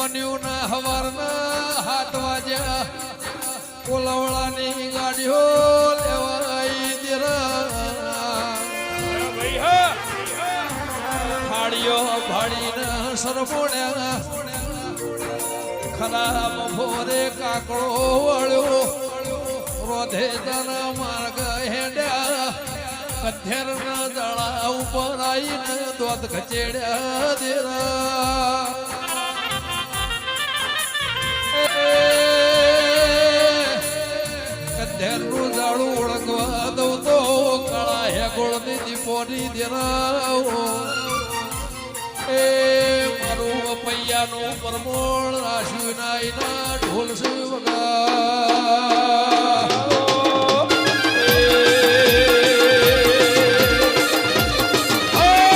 માન્યું ના હવારના 7 વાગ્યા કોલવડાની ગાડીઓ લેવાઈ દેરા ફાડીઓ ફાડીને સરપોડ્યા ખરાબ ભોરે કાકડો વળ્યો રોધે તના માર્ગ હેડ્યા કથેરના દળા ઉપર આવીને દોત ખચેડ્યા દેરા કથેરનું જાળું ઓળંગવા દઉં તો કળા હે ગોળની દીપોની દેરાઓ એ મારું પૈયાનું પરમોળ રાશિ નાઈના ઢોલ છે વગા